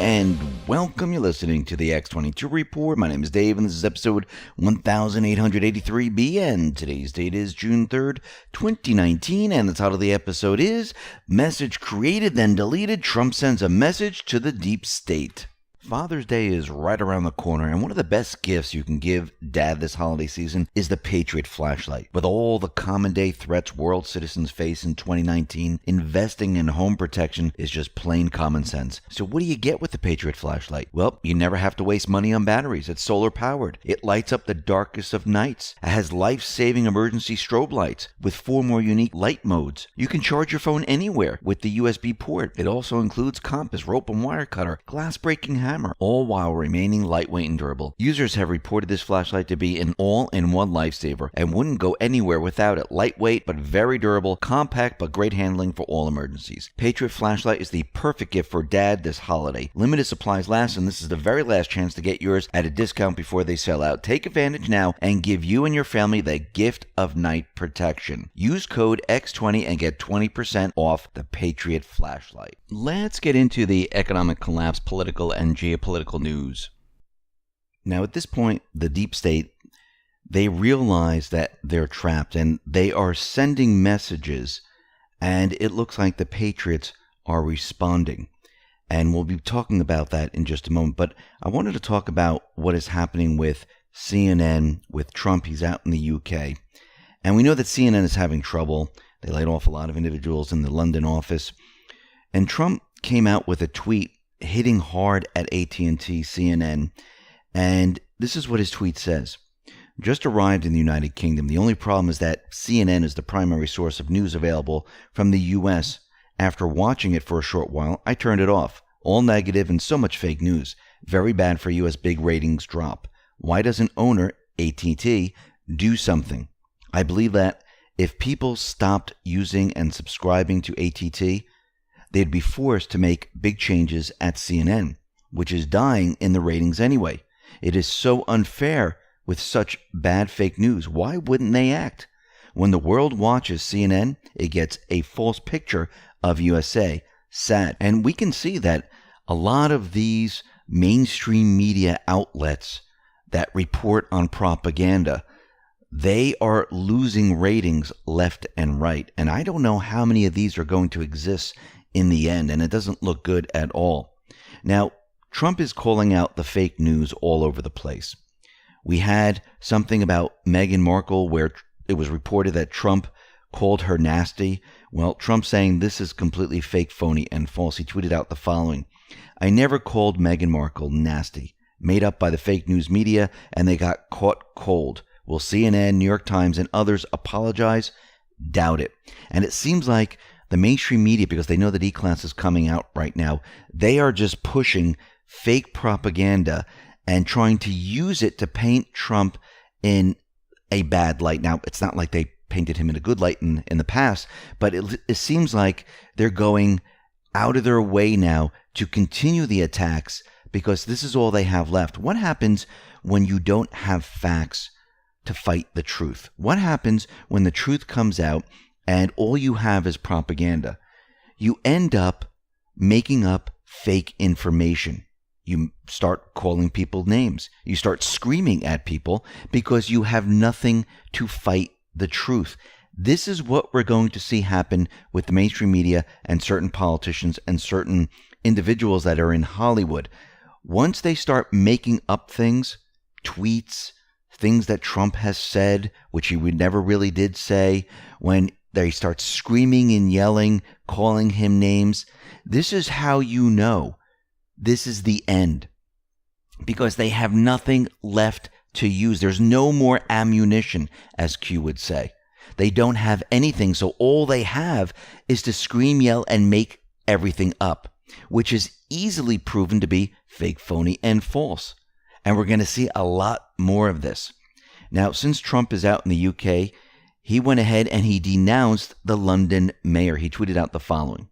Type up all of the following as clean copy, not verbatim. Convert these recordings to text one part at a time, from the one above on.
and welcome. You're listening to the X22 Report. My name is Dave, and this is episode 1883B, and today's date is June 3rd, 2019, and the title of the episode is Message Created Then Deleted. Trump Sends a Message to the Deep State. Father's Day is right around the corner, and one of the best gifts you can give Dad this holiday season is the Patriot flashlight. With all the common day threats world citizens face in 2019, investing in home protection is just plain common sense. So what do you get with the Patriot flashlight? Well, you never have to waste money on batteries. It's solar powered. It lights up the darkest of nights. It has life-saving emergency strobe lights with 4 more unique light modes. You can charge your phone anywhere with the USB port. It also includes compass, rope and wire cutter, glass-breaking hammer, all while remaining lightweight and durable. Users have reported this flashlight to be an all-in-one lifesaver and wouldn't go anywhere without it. Lightweight but very durable, compact but great handling for all emergencies. Patriot flashlight is the perfect gift for Dad this holiday. Limited supplies last, and this is the very last chance to get yours at a discount before they sell out. Take advantage now and give you and your family the gift of night protection. Use code X20 and get 20% off the Patriot flashlight. Let's get into the economic collapse, political and geopolitical news. Now, at this point, the deep state, they realize that they're trapped and they are sending messages, and it looks like the Patriots are responding. And we'll be talking about that in just a moment. But I wanted to talk about what is happening with CNN, with Trump. He's out in the UK. And we know that CNN is having trouble. They laid off a lot of individuals in the London office. And Trump came out with a tweet hitting hard at AT&T, CNN, and this is what his tweet says. Just arrived in the United Kingdom. The only problem is that CNN is the primary source of news available from the U.S. After watching it for a short while, I turned it off. All negative and so much fake news. Very bad for you as big ratings drop. Why doesn't owner AT&T do something? I believe that if people stopped using and subscribing to AT&T, they'd be forced to make big changes at CNN, which is dying in the ratings anyway. It is so unfair with such bad fake news. Why wouldn't they act? When the world watches CNN, it gets a false picture of USA. Sad. And we can see that a lot of these mainstream media outlets that report on propaganda, they are losing ratings left and right. And I don't know how many of these are going to exist in the end, and it doesn't look good at all. Now, Trump is calling out the fake news all over the place. We had something about Meghan Markle where it was reported that Trump called her nasty. Well, Trump saying this is completely fake, phony, and false. He tweeted out the following: I never called Meghan Markle nasty. Made up by the fake news media, and they got caught cold. Will CNN, New York Times, and others apologize? Doubt it. And it seems like the mainstream media, because they know that E-Class is coming out right now, they are just pushing fake propaganda and trying to use it to paint Trump in a bad light. Now, it's not like they painted him in a good light in the past, but it seems like they're going out of their way now to continue the attacks because this is all they have left. What happens when you don't have facts to fight the truth? What happens when the truth comes out and all you have is propaganda? You end up making up fake information. You start calling people names. You start screaming at people because you have nothing to fight the truth. This is what we're going to see happen with the mainstream media and certain politicians and certain individuals that are in Hollywood. Once they start making up things, tweets, things that Trump has said, which he never really did say, when they start screaming and yelling, calling him names, this is how you know this is the end. Because they have nothing left to use. There's no more ammunition, as Q would say. They don't have anything, so all they have is to scream, yell, and make everything up, which is easily proven to be fake, phony, and false. And we're going to see a lot more of this. Now, since Trump is out in the UK, he went ahead and he denounced the London mayor. He tweeted out the following: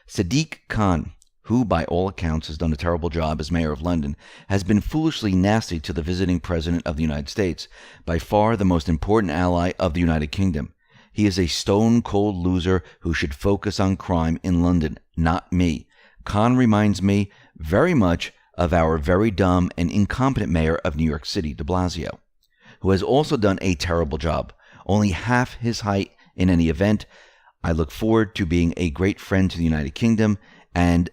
Sadiq Khan, who by all accounts has done a terrible job as mayor of London, has been foolishly nasty to the visiting president of the United States, by far the most important ally of the United Kingdom. He is a stone-cold loser who should focus on crime in London, not me. Khan reminds me very much of our very dumb and incompetent mayor of New York City, de Blasio, who has also done a terrible job, only half his height in any event. I look forward to being a great friend to the United Kingdom and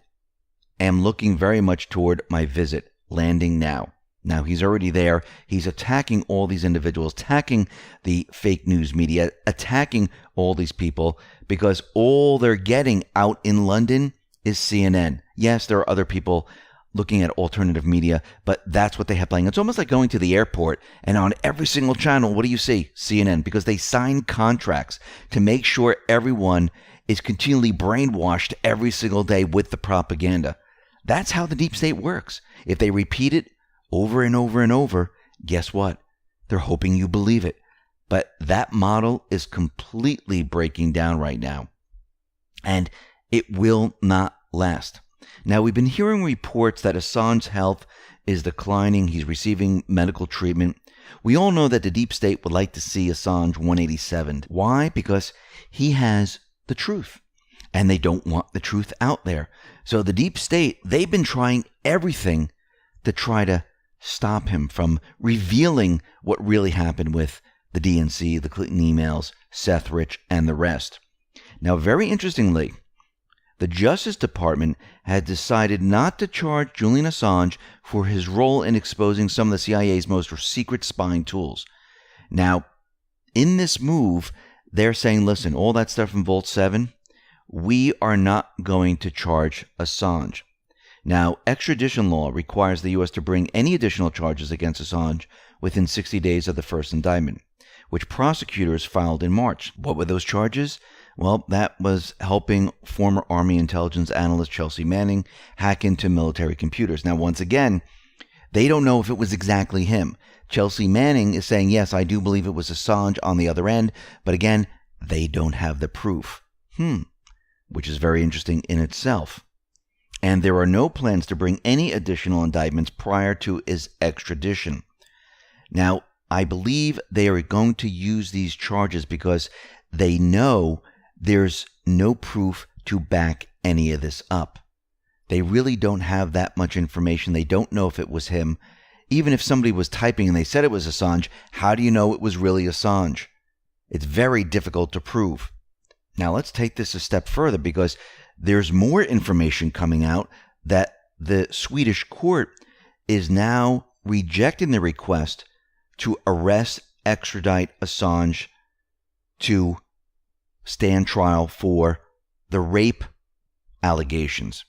am looking very much toward my visit landing now. Now, he's already there. He's attacking all these individuals, attacking the fake news media, attacking all these people, because all they're getting out in London is CNN. Yes, there are other people looking at alternative media, but that's what they have playing. It's almost like going to the airport and on every single channel, what do you see? CNN, because they sign contracts to make sure everyone is continually brainwashed every single day with the propaganda. That's how the deep state works. If they repeat it over and over and over, guess what? They're hoping you believe it. But that model is completely breaking down right now. And it will not last. Now, we've been hearing reports that Assange's health is declining. He's receiving medical treatment. We all know that the deep state would like to see Assange 187. Why? Because he has the truth. And they don't want the truth out there. So the deep state, they've been trying everything to try to stop him from revealing what really happened with the DNC, the Clinton emails, Seth Rich, and the rest. Now, very interestingly, the Justice Department had decided not to charge Julian Assange for his role in exposing some of the CIA's most secret spying tools. Now, in this move, they're saying, listen, all that stuff from Vault 7, we are not going to charge Assange. Now, extradition law requires the U.S. to bring any additional charges against Assange within 60 days of the first indictment, which prosecutors filed in March. What were those charges? Well, that was helping former Army intelligence analyst Chelsea Manning hack into military computers. Now, once again, they don't know if it was exactly him. Chelsea Manning is saying, yes, I do believe it was Assange on the other end, but again, they don't have the proof. Which is very interesting in itself. And there are no plans to bring any additional indictments prior to his extradition. Now, I believe they are going to use these charges because they know there's no proof to back any of this up. They really don't have that much information. They don't know if it was him. Even if somebody was typing and they said it was Assange, how do you know it was really Assange? It's very difficult to prove. Now, let's take this a step further because there's more information coming out that the Swedish court is now rejecting the request to extradite Assange to stand trial for the rape allegations.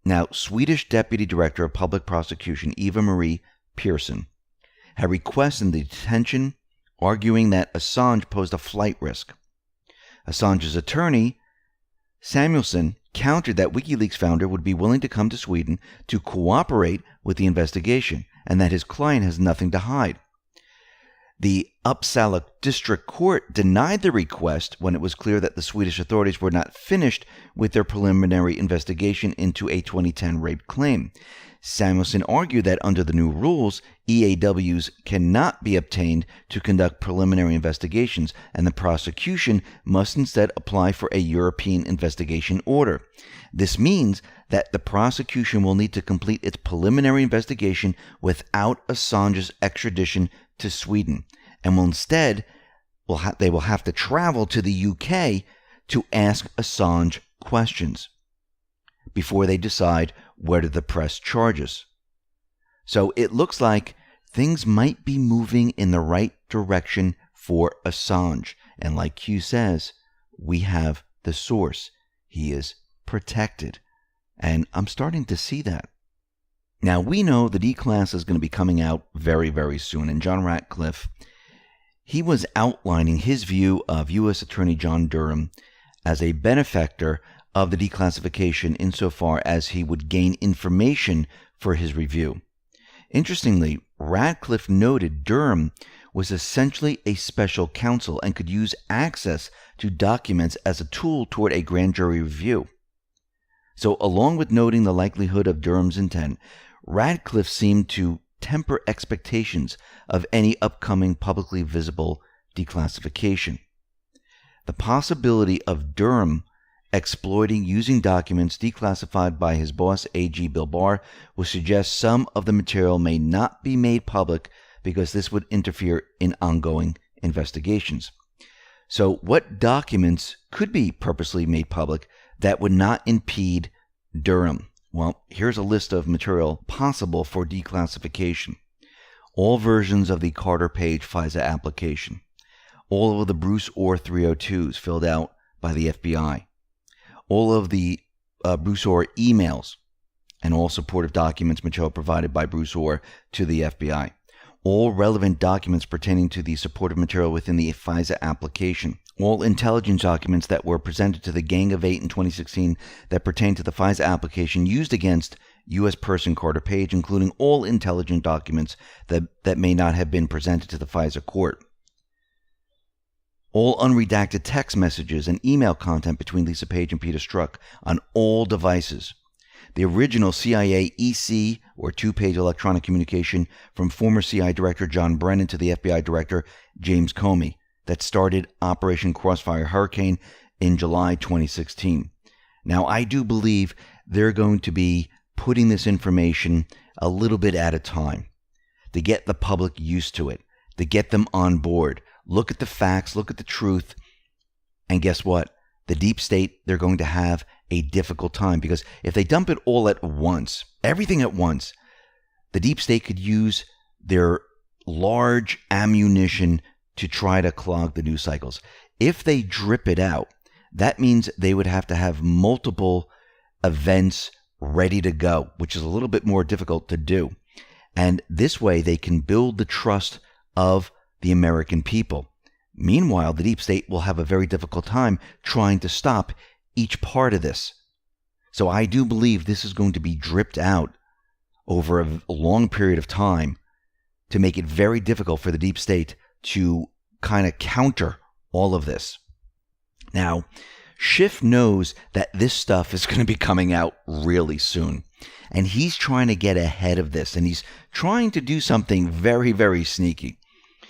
Now, Swedish Deputy Director of Public Prosecution Eva-Marie Persson had requested the detention, arguing that Assange posed a flight risk. Assange's attorney, Samuelsson, countered that WikiLeaks founder would be willing to come to Sweden to cooperate with the investigation and that his client has nothing to hide. The Uppsala District Court denied the request when it was clear that the Swedish authorities were not finished with their preliminary investigation into a 2010 rape claim. Samuelsson argued that under the new rules, EAWs cannot be obtained to conduct preliminary investigations, and the prosecution must instead apply for a European investigation order. This means that the prosecution will need to complete its preliminary investigation without Assange's extradition to Sweden, and will instead they will have to travel to the UK to ask Assange questions before they decide whether to press charges. So it looks like things might be moving in the right direction for Assange. And like Q says, we have the source. He is protected. And I'm starting to see that. Now, we know the D-Class is going to be coming out very, very soon. And John Ratcliffe, he was outlining his view of U.S. Attorney John Durham as a benefactor of the declassification insofar as he would gain information for his review. Interestingly, Ratcliffe noted Durham was essentially a special counsel and could use access to documents as a tool toward a grand jury review. So, along with noting the likelihood of Durham's intent, Ratcliffe seemed to temper expectations of any upcoming publicly visible declassification. The possibility of Durham exploiting using documents declassified by his boss, AG Bill Barr, will suggest some of the material may not be made public because this would interfere in ongoing investigations. So what documents could be purposely made public that would not impede Durham? Well, here's a list of material possible for declassification. All versions of the Carter Page FISA application. All of the Bruce Ohr 302s filled out by the FBI. All of the Bruce Ohr emails and all supportive documents material provided by Bruce Ohr to the FBI. All relevant documents pertaining to the supportive material within the FISA application. All intelligence documents that were presented to the Gang of Eight in 2016 that pertain to the FISA application used against U.S. person Carter Page, including all intelligence documents that may not have been presented to the FISA court. All unredacted text messages and email content between Lisa Page and Peter Strzok on all devices. The original CIA EC, or two-page electronic communication from former CIA Director John Brennan to the FBI Director James Comey that started Operation Crossfire Hurricane in July 2016. Now, I do believe they're going to be putting this information a little bit at a time to get the public used to it, to get them on board. Look at the facts, look at the truth, and guess what? The deep state, they're going to have a difficult time because if they dump it all at once, everything at once, the deep state could use their large ammunition to try to clog the news cycles. If they drip it out, that means they would have to have multiple events ready to go, which is a little bit more difficult to do. And this way they can build the trust of the American people. Meanwhile, the deep state will have a very difficult time trying to stop each part of this. So I do believe this is going to be dripped out over a long period of time to make it very difficult for the deep state to kind of counter all of this. Now, Schiff knows that this stuff is going to be coming out really soon. And he's trying to get ahead of this. And he's trying to do something very, very sneaky.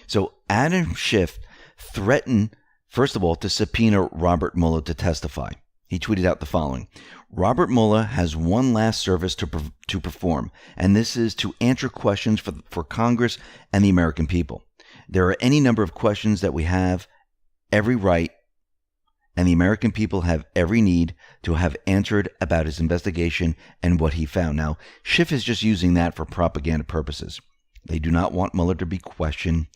So Adam Schiff threatened, first of all, to subpoena Robert Mueller to testify. He tweeted out the following: Robert Mueller has one last service to perform, and this is to answer questions for Congress and the American people. There are any number of questions that we have every right, and the American people have every need to have answered about his investigation and what he found. Now, Schiff is just using that for propaganda purposes. They do not want Mueller to be questioned.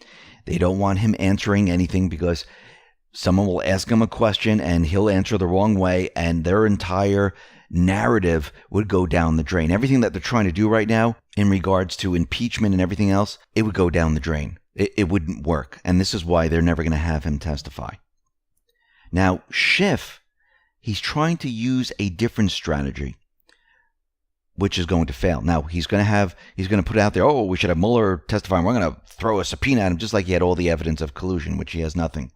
They don't want him answering anything because someone will ask him a question and he'll answer the wrong way and their entire narrative would go down the drain. Everything that they're trying to do right now in regards to impeachment and everything else, it would go down the drain. It wouldn't work. And this is why they're never going to have him testify. Now, Schiff, he's trying to use a different strategy, which is going to fail. Now, he's going to put it out there, oh, we should have Mueller testify, and we're going to throw a subpoena at him, just like he had all the evidence of collusion, which he has nothing.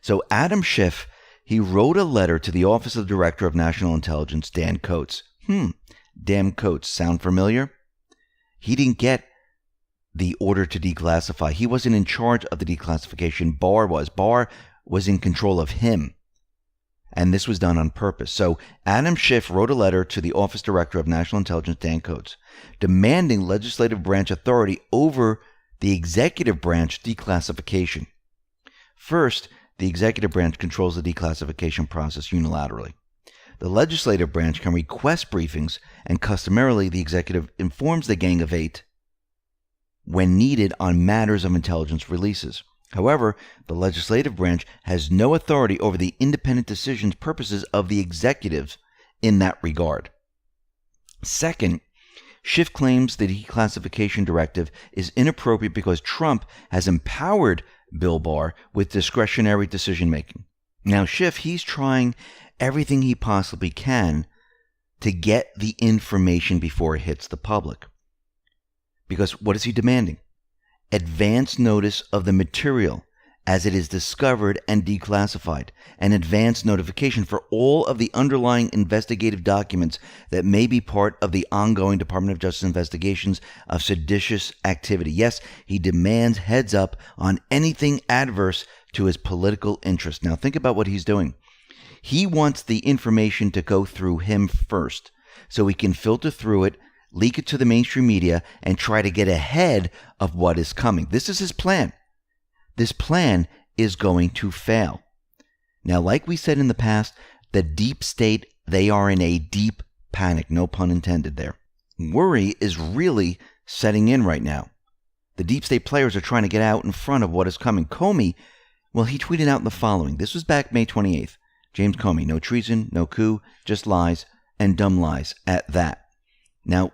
So Adam Schiff, he wrote a letter to the Office of the Director of National Intelligence, Dan Coats. Dan Coats, sound familiar? He didn't get the order to declassify. He wasn't in charge of the declassification. Barr was. Barr was in control of him. And this was done on purpose. So Adam Schiff wrote a letter to the Office Director of National Intelligence, Dan Coats, demanding legislative branch authority over the executive branch declassification. First, the executive branch controls the declassification process unilaterally. The legislative branch can request briefings, and customarily the executive informs the Gang of Eight when needed on matters of intelligence releases. However, the legislative branch has no authority over the independent decisions purposes of the executives in that regard. Second, Schiff claims the declassification directive is inappropriate because Trump has empowered Bill Barr with discretionary decision-making. Now, Schiff, he's trying everything he possibly can to get the information before it hits the public. Because what is he demanding? Advance notice of the material as it is discovered and declassified, and advance notification for all of the underlying investigative documents that may be part of the ongoing Department of Justice investigations of seditious activity. Yes, he demands heads up on anything adverse to his political interest. Now think about what he's doing. He wants the information to go through him first so he can filter through it, leak it to the mainstream media, and try to get ahead of what is coming. This is his plan. This plan is going to fail. Now, like we said in the past, the deep state, they are in a deep panic, no pun intended there. Worry is really setting in right now. The deep state players are trying to get out in front of what is coming. Comey, well, he tweeted out the following. This was back May 28th. James Comey, no treason, no coup, just lies, and dumb lies at that. Now,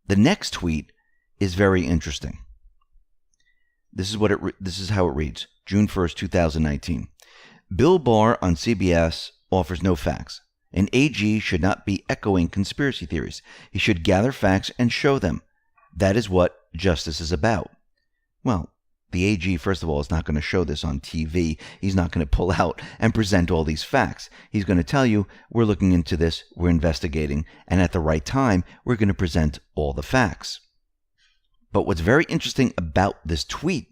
the next tweet is very interesting. This is how it reads. June 1st, 2019. Bill Barr on CBS offers no facts. An AG should not be echoing conspiracy theories. He should gather facts and show them. That is what justice is about. Well, the AG, first of all, is not going to show this on TV. He's not going to pull out and present all these facts. He's going to tell you, we're looking into this, we're investigating, and at the right time, we're going to present all the facts. But what's very interesting about this tweet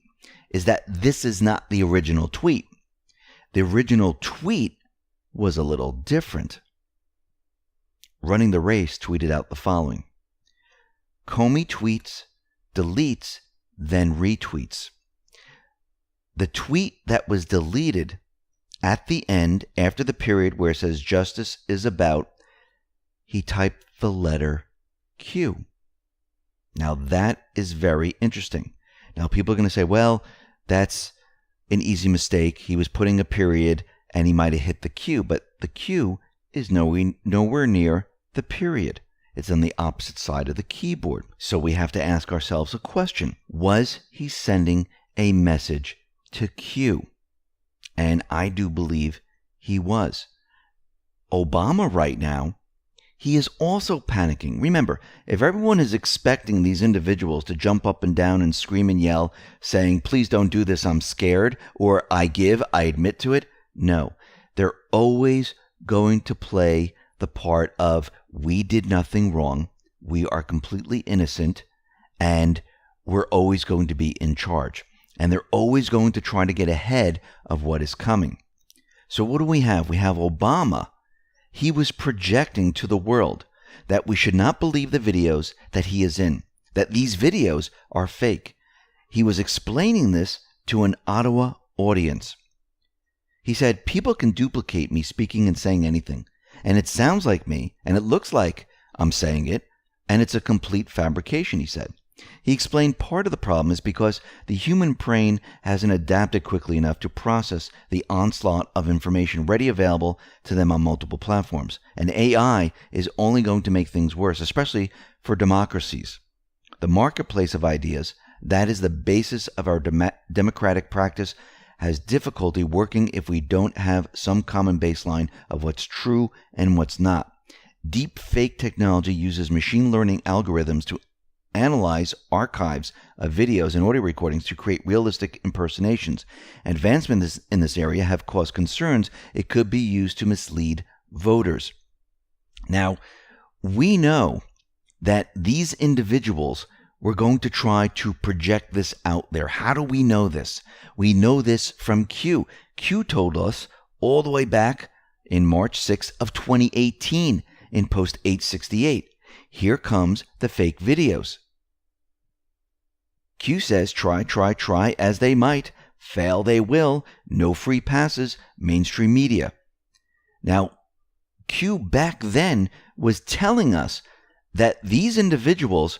is that this is not the original tweet. The original tweet was a little different. Running the Race tweeted out the following. Comey tweets, deletes, then retweets. The tweet that was deleted at the end, after the period where it says justice is about, he typed the letter Q. Now that is very interesting. Now people are going to say, well, that's an easy mistake. He was putting a period and he might have hit the Q, but the Q is nowhere near the period. It's on the opposite side of the keyboard. So we have to ask ourselves a question. Was he sending a message to Q? And I do believe he was. Obama right now, he is also panicking. Remember, if everyone is expecting these individuals to jump up and down and scream and yell, saying, please don't do this, I'm scared, or I admit to it, no. They're always going to play the part of, we did nothing wrong, we are completely innocent, and we're always going to be in charge. And they're always going to try to get ahead of what is coming. So what do we have? We have Obama. He was projecting to the world that we should not believe the videos that he is in, that these videos are fake. He was explaining this to an Ottawa audience. He said, people can duplicate me speaking and saying anything, and it sounds like me, and it looks like I'm saying it, and it's a complete fabrication, he said. He explained part of the problem is because the human brain hasn't adapted quickly enough to process the onslaught of information ready available to them on multiple platforms. And AI is only going to make things worse, especially for democracies. The marketplace of ideas, that is the basis of our democratic practice, has difficulty working if we don't have some common baseline of what's true and what's not. Deep fake technology uses machine learning algorithms to analyze archives of videos and audio recordings to create realistic impersonations. Advancements in this area have caused concerns it could be used to mislead voters. Now, we know that these individuals were going to try to project this out there. How do we know this? We know this from Q. Q told us all the way back in March 6th of 2018 in post 868. Here comes the fake videos. Q says, try as they might. Fail they will. No free passes. Mainstream media. Now, Q back then was telling us that these individuals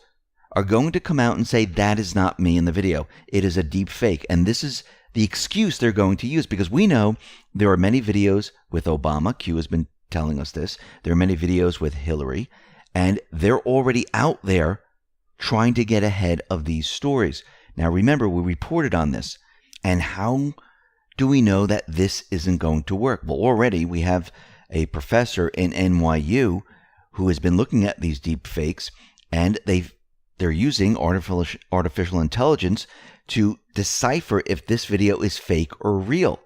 are going to come out and say, that is not me in the video. It is a deep fake. And this is the excuse they're going to use, because we know there are many videos with Obama. Q has been telling us this. There are many videos with Hillary. And they're already out there trying to get ahead of these stories. Now, remember, we reported on this. And how do we know that this isn't going to work? Well, already we have a professor in NYU who has been looking at these deep fakes, and they're using artificial intelligence to decipher if this video is fake or real.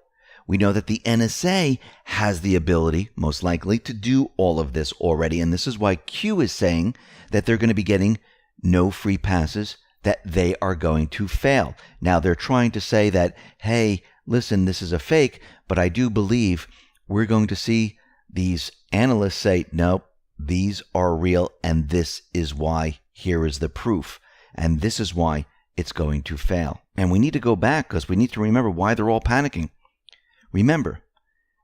We know that the NSA has the ability, most likely, to do all of this already. And this is why Q is saying that they're going to be getting no free passes, that they are going to fail. Now, they're trying to say that, hey, listen, this is a fake, but I do believe we're going to see these analysts say, nope, these are real, and this is why. Here is the proof, and this is why it's going to fail. And we need to go back because we need to remember why they're all panicking. Remember,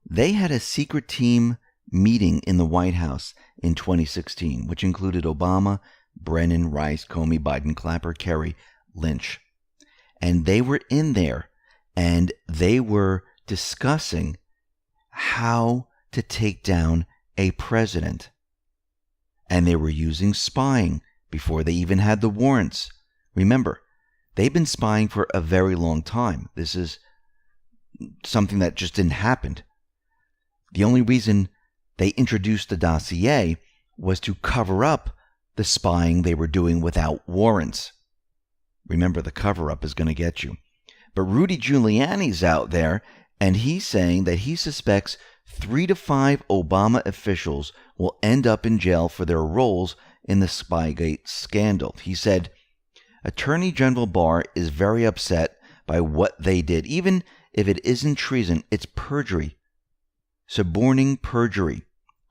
they had a secret team meeting in the White House in 2016, which included Obama, Brennan, Rice, Comey, Biden, Clapper, Kerry, Lynch. And they were in there, and they were discussing how to take down a president. And they were using spying before they even had the warrants. Remember, they've been spying for a very long time. This is something that just didn't happen. The only reason they introduced the dossier was to cover up the spying they were doing without warrants. Remember, the cover-up is going to get you. But Rudy Giuliani's out there, and he's saying that he suspects 3 to 5 Obama officials will end up in jail for their roles in the Spygate scandal. He said, Attorney General Barr is very upset by what they did. Even if it isn't treason, it's perjury. Suborning perjury.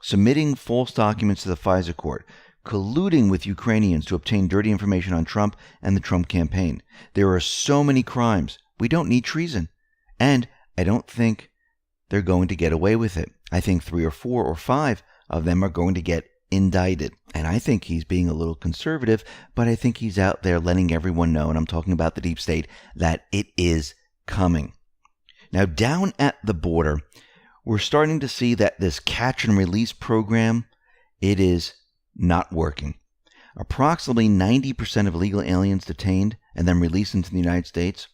Submitting false documents to the FISA court. Colluding with Ukrainians to obtain dirty information on Trump and the Trump campaign. There are so many crimes. We don't need treason. And I don't think they're going to get away with it. I think 3 or 4 or 5 of them are going to get indicted. And I think he's being a little conservative, but I think he's out there letting everyone know, and I'm talking about the deep state, that it is coming. Now, down at the border, we're starting to see that this catch and release program, it is not working. Approximately 90% of illegal aliens detained and then released into the United States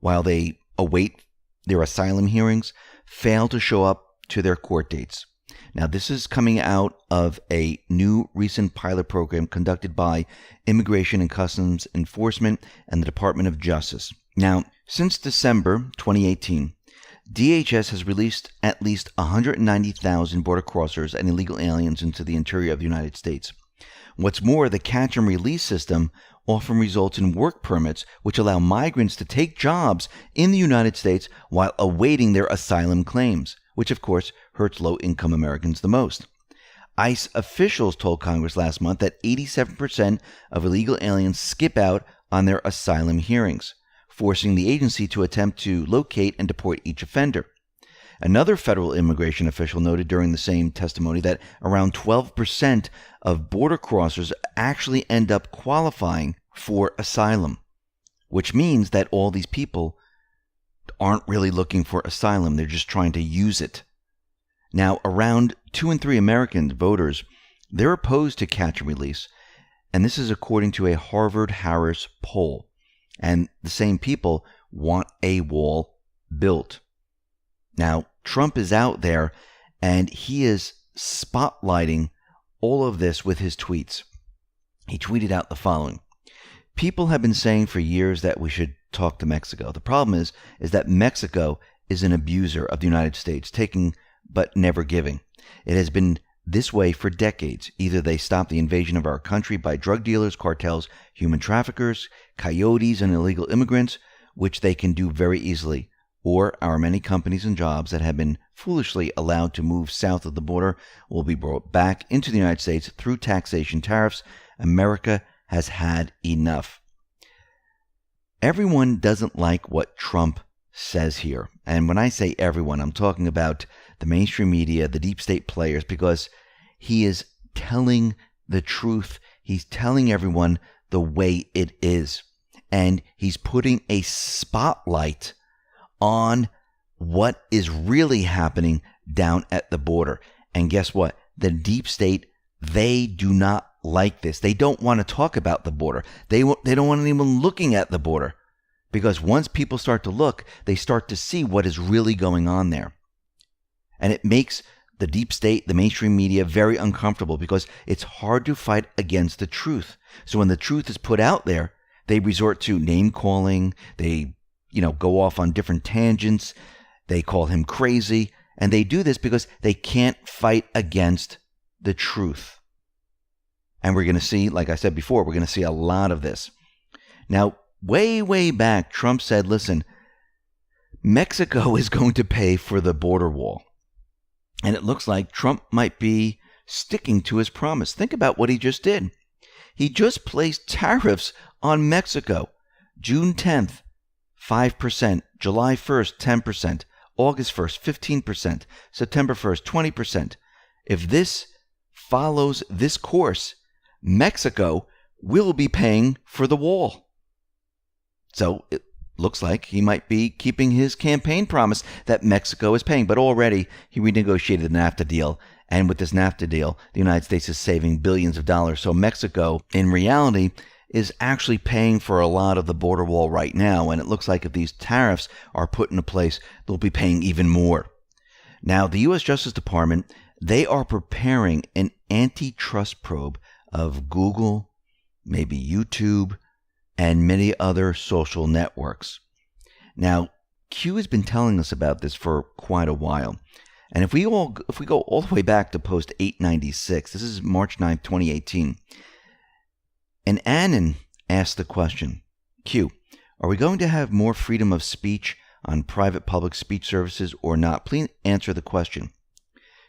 while they await their asylum hearings fail to show up to their court dates. Now, this is coming out of a new recent pilot program conducted by Immigration and Customs Enforcement and the Department of Justice. Now, since December 2018, DHS has released at least 190,000 border crossers and illegal aliens into the interior of the United States. What's more, the catch and release system often results in work permits which allow migrants to take jobs in the United States while awaiting their asylum claims, which of course hurts low-income Americans the most. ICE officials told Congress last month that 87% of illegal aliens skip out on their asylum hearings, forcing the agency to attempt to locate and deport each offender. Another federal immigration official noted during the same testimony that around 12% of border crossers actually end up qualifying for asylum, which means that all these people aren't really looking for asylum. They're just trying to use it. Now, around 2 in 3 American voters, they're opposed to catch and release, and this is according to a Harvard-Harris poll. And the same people want a wall built. Now, Trump is out there, and he is spotlighting all of this with his tweets. He tweeted out the following. People have been saying for years that we should talk to Mexico. The problem is that Mexico is an abuser of the United States, taking but never giving. It has been this way for decades. Either they stop the invasion of our country by drug dealers, cartels, human traffickers, coyotes, and illegal immigrants, which they can do very easily, or our many companies and jobs that have been foolishly allowed to move south of the border will be brought back into the United States through taxation tariffs. America has had enough. Everyone doesn't like what Trump says here. And when I say everyone, I'm talking about the mainstream media, the deep state players, because he is telling the truth. He's telling everyone the way it is. And he's putting a spotlight on what is really happening down at the border. And guess what? The deep state, they do not like this. They don't want to talk about the border. They don't want anyone looking at the border. Because once people start to look, they start to see what is really going on there. And it makes the deep state, the mainstream media, very uncomfortable because it's hard to fight against the truth. So when the truth is put out there, they resort to name calling. They, go off on different tangents. They call him crazy. And they do this because they can't fight against the truth. And we're going to see, like I said before, we're going to see a lot of this. Now, way back, Trump said, listen, Mexico is going to pay for the border wall. And it looks like Trump might be sticking to his promise. Think about what he just did. He just placed tariffs on Mexico. June 10th, 5%. July 1st, 10%. August 1st, 15%. September 1st, 20%. If this follows this course, Mexico will be paying for the wall. So it looks like he might be keeping his campaign promise that Mexico is paying. But already he renegotiated the NAFTA deal. And with this NAFTA deal, the United States is saving billions of dollars. So Mexico, in reality, is actually paying for a lot of the border wall right now. And it looks like if these tariffs are put into place, they'll be paying even more. Now, the U.S. Justice Department, they are preparing an antitrust probe of Google, maybe YouTube, and many other social networks. Now, Q has been telling us about this for quite a while. And if we go all the way back to post 896, this is March 9th, 2018, and Annan asked the question, Q, are we going to have more freedom of speech on private public speech services or not? Please answer the question.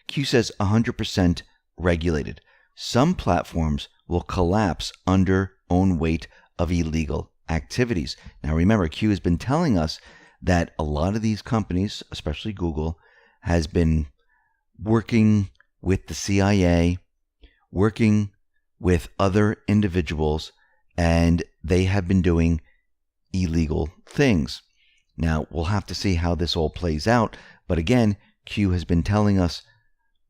Q says 100% regulated. Some platforms will collapse under own weight of illegal activities. Now remember, Q has been telling us that a lot of these companies, especially Google, has been working with the CIA, working with other individuals, and they have been doing illegal things. Now, we'll have to see how this all plays out. But again, Q has been telling us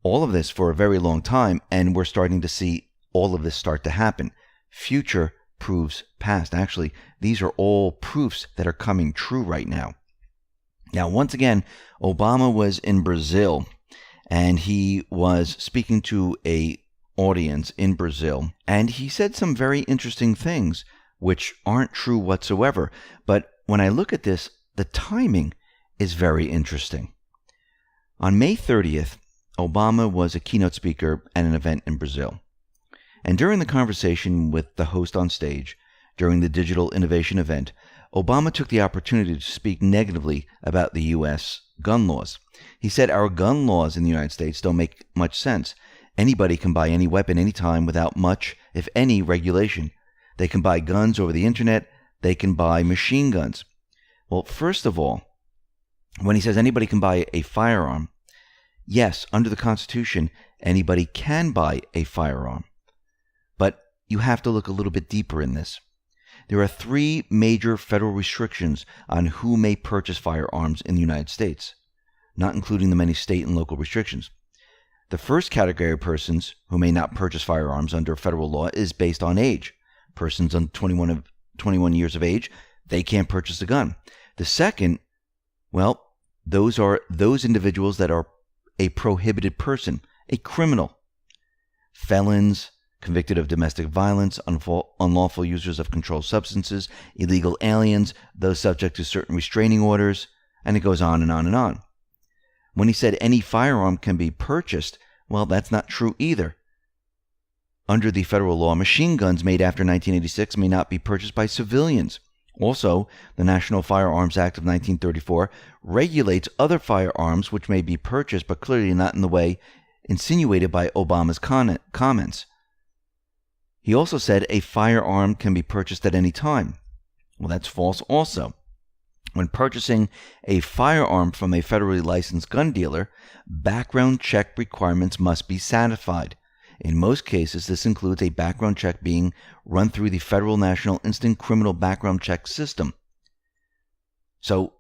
all of this for a very long time, and we're starting to see all of this start to happen. Future proves past. Actually, these are all proofs that are coming true right now. Now, once again, Obama was in Brazil, and he was speaking to a audience in Brazil, and he said some very interesting things which aren't true whatsoever. But when I look at this, the timing is very interesting. On May 30th, Obama was a keynote speaker at an event in Brazil. And during the conversation with the host on stage, during the digital innovation event, Obama took the opportunity to speak negatively about the U.S. gun laws. He said our gun laws in the United States don't make much sense. Anybody can buy any weapon anytime without much, if any, regulation. They can buy guns over the internet. They can buy machine guns. Well, first of all, when he says anybody can buy a firearm, yes, under the Constitution, anybody can buy a firearm. But you have to look a little bit deeper in this. There are 3 major federal restrictions on who may purchase firearms in the United States, not including the many state and local restrictions. The first category of persons who may not purchase firearms under federal law is based on age. Persons under 21 years of age, they can't purchase a gun. The second, well, those are those individuals that are a prohibited person, a criminal, felons, convicted of domestic violence, unlawful users of controlled substances, illegal aliens, those subject to certain restraining orders, and it goes on and on and on. When he said any firearm can be purchased, well, that's not true either. Under the federal law, machine guns made after 1986 may not be purchased by civilians. Also, the National Firearms Act of 1934 regulates other firearms which may be purchased, but clearly not in the way insinuated by Obama's comments. He also said a firearm can be purchased at any time. Well, that's false also. When purchasing a firearm from a federally licensed gun dealer, background check requirements must be satisfied. In most cases, this includes a background check being run through the Federal National Instant Criminal Background Check System. So,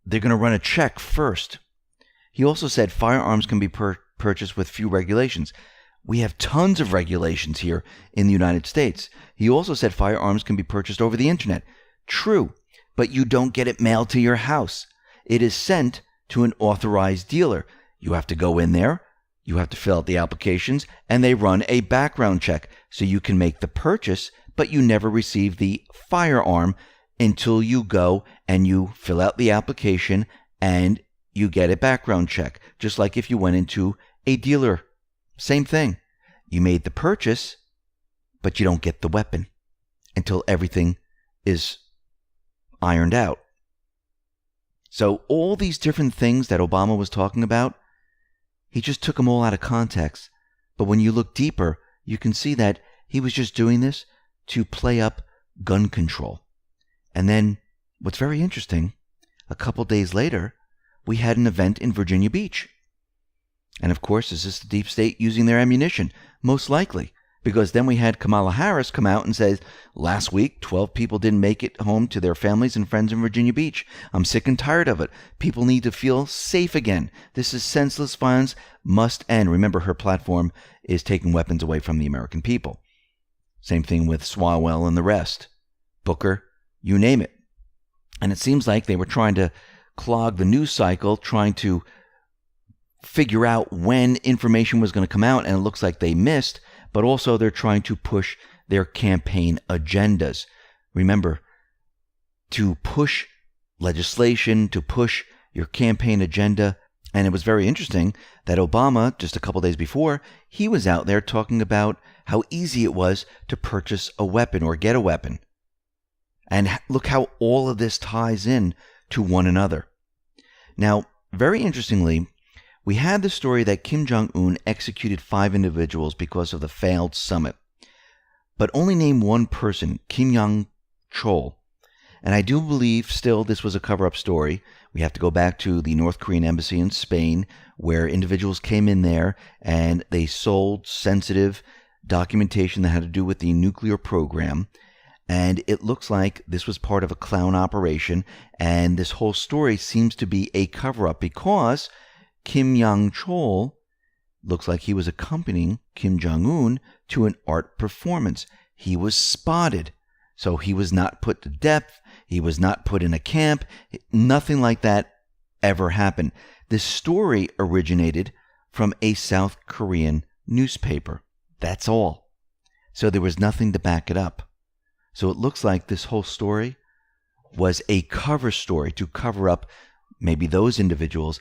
they're going to run a check first. He also said firearms can be purchased with few regulations. We have tons of regulations here in the United States. He also said firearms can be purchased over the internet. True, but you don't get it mailed to your house. It is sent to an authorized dealer. You have to go in there, you have to fill out the applications, and they run a background check. So you can make the purchase, but you never receive the firearm until you go and you fill out the application and you get a background check. Just like if you went into a dealer. Same thing. You made the purchase, but you don't get the weapon until everything is ironed out. So all these different things that Obama was talking about, he just took them all out of context. But when you look deeper, you can see that he was just doing this to play up gun control. And then, what's very interesting, a couple days later, we had an event in Virginia Beach. And of course, is this the deep state using their ammunition? Most likely. Because then we had Kamala Harris come out and say, last week, 12 people didn't make it home to their families and friends in Virginia Beach. I'm sick and tired of it. People need to feel safe again. This is senseless violence, must end. Remember, her platform is taking weapons away from the American people. Same thing with Swalwell and the rest. Booker, you name it. And it seems like they were trying to clog the news cycle, trying to figure out when information was going to come out, and it looks like they missed. But also they're trying to push their campaign agendas. Remember, to push legislation, to push your campaign agenda. And it was very interesting that Obama, just a couple days before, he was out there talking about how easy it was to purchase a weapon or get a weapon. And look how all of this ties in to one another. Now, very interestingly, we had the story that Kim Jong-un executed 5 individuals because of the failed summit, but only named one person, Kim Young-chol. And I do believe still this was a cover-up story. We have to go back to the North Korean embassy in Spain, where individuals came in there and they sold sensitive documentation that had to do with the nuclear program. And it looks like this was part of a clown operation, and this whole story seems to be a cover-up because Kim Young-chol looks like he was accompanying Kim Jong-un to an art performance. He was spotted. So he was not put to death. He was not put in a camp. Nothing like that ever happened. This story originated from a South Korean newspaper. That's all. So there was nothing to back it up. So it looks like this whole story was a cover story to cover up maybe those individuals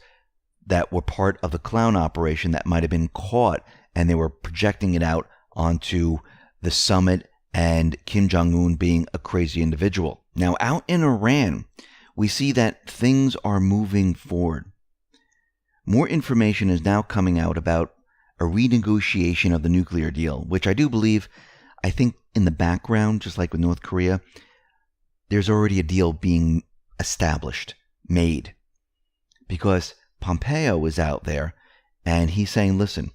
that were part of the clown operation that might have been caught, and they were projecting it out onto the summit and Kim Jong-un being a crazy individual. Now, out in Iran, we see that things are moving forward. More information is now coming out about a renegotiation of the nuclear deal, which I do believe, I think in the background, just like with North Korea, there's already a deal being established, made. Because Pompeo was out there, and he's saying, listen,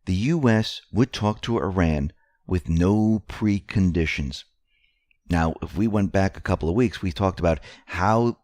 the U.S. would talk to Iran with no preconditions. Now, if we went back a couple of weeks, we talked about how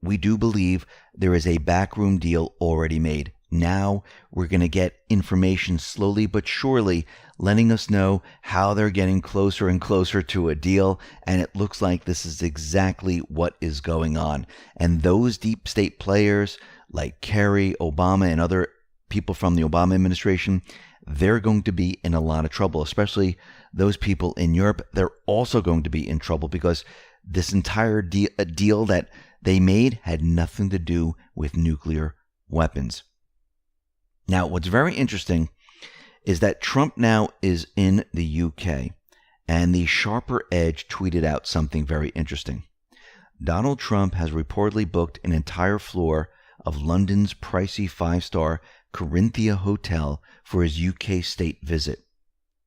we do believe there is a backroom deal already made. Now we're going to get information slowly but surely letting us know how they're getting closer and closer to a deal, and it looks like this is exactly what is going on. And those deep state players like Kerry, Obama, and other people from the Obama administration, they're going to be in a lot of trouble, especially those people in Europe. They're also going to be in trouble because this entire deal that they made had nothing to do with nuclear weapons. Now, what's very interesting is that Trump now is in the UK, and the Sharper Edge tweeted out something very interesting. Donald Trump has reportedly booked an entire floor of London's pricey 5-star Corinthia Hotel for his UK state visit.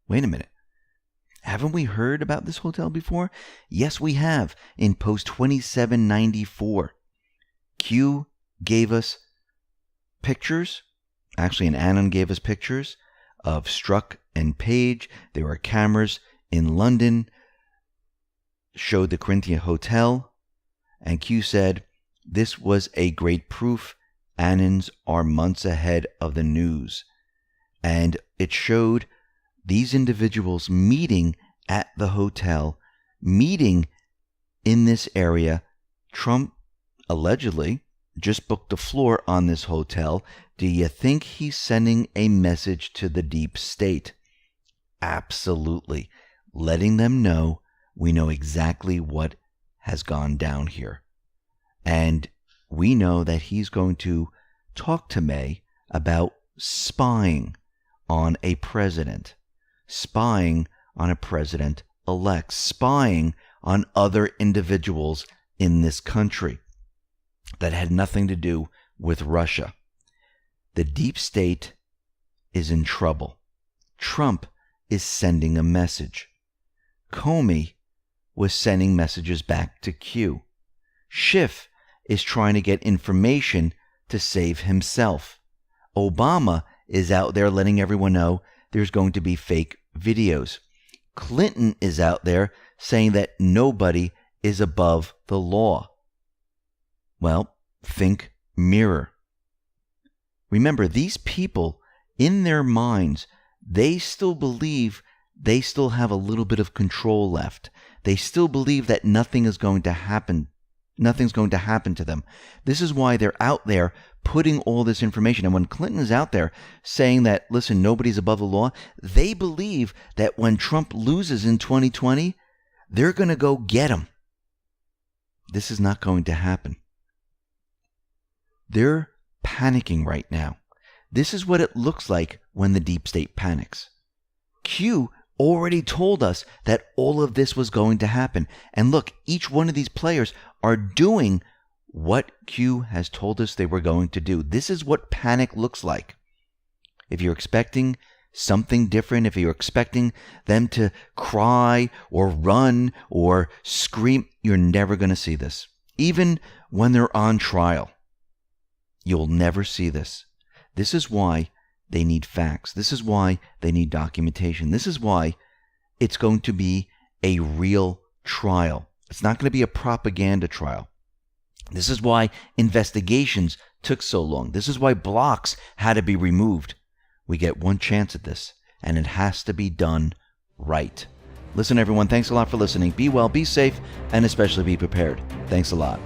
Wait a minute. Haven't we heard about this hotel before? Yes, we have, in post 2794. Q gave us pictures, actually, and Annan gave us pictures of Strzok and Page. There were cameras in London, showed the Corinthia Hotel, and Q said, this was a great proof. Annans are months ahead of the news. And it showed these individuals meeting at the hotel, meeting in this area. Trump allegedly just booked a floor on this hotel. Do you think he's sending a message to the deep state? Absolutely. Letting them know we know exactly what has gone down here. And we know that he's going to talk to May about spying on a president, spying on a president-elect, spying on other individuals in this country that had nothing to do with Russia. The deep state is in trouble. Trump is sending a message. Comey was sending messages back to Q. Schiff is trying to get information to save himself. Obama is out there letting everyone know there's going to be fake videos. Clinton is out there saying that nobody is above the law. Well, think mirror. Remember, these people, in their minds, they still believe they still have a little bit of control left. They still believe that nothing is going to happen. Nothing's going to happen to them. This is why they're out there putting all this information. And when Clinton is out there saying that, listen, nobody's above the law, they believe that when Trump loses in 2020, they're going to go get him. This is not going to happen. They're panicking right now. This is what it looks like when the deep state panics. Q already told us that all of this was going to happen. And look, each one of these players are doing what Q has told us they were going to do. This is what panic looks like. If you're expecting something different, if you're expecting them to cry or run or scream, you're never going to see this. Even when they're on trial, you'll never see this. This is why they need facts. This is why they need documentation. This is why it's going to be a real trial. It's not going to be a propaganda trial. This is why investigations took so long. This is why blocks had to be removed. We get one chance at this, and it has to be done right. Listen, everyone, thanks a lot for listening. Be well, be safe, and especially be prepared. Thanks a lot.